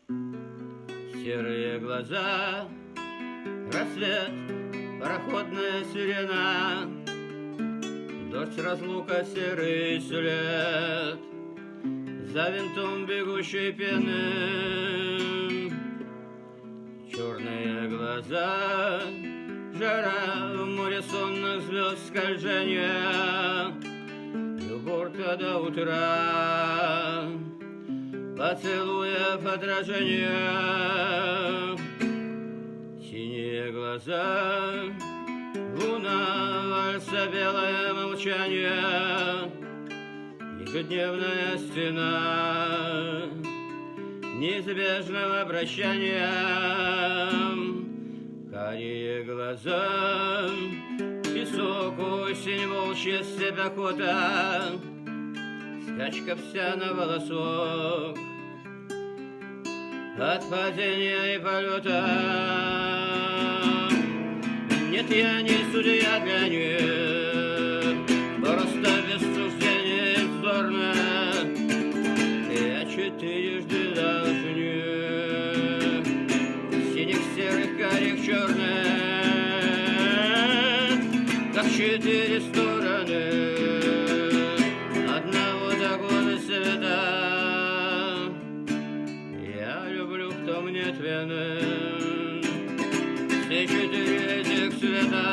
Серые глаза, рассвет, пароходная сирена, дождь, разлука, серый след, за винтом бегущей пены. Черные глаза, жара, в море сонных звезд скольжения, любовь до утра, поцелуев отражения. Синие глаза, луна, вальса, белое молчание, ежедневная стена неизбежного прощания. Карие глаза, песок, осень, волчья степь, охота, скачка вся на волосок от падения и полета. Нет, я не судья для них, просто без суждения вздорно. Я четырежды должник синих, серых, карих, черных, как четыре стороны одного такого света. Я люблю, кто мне твердый, все четыре этих света.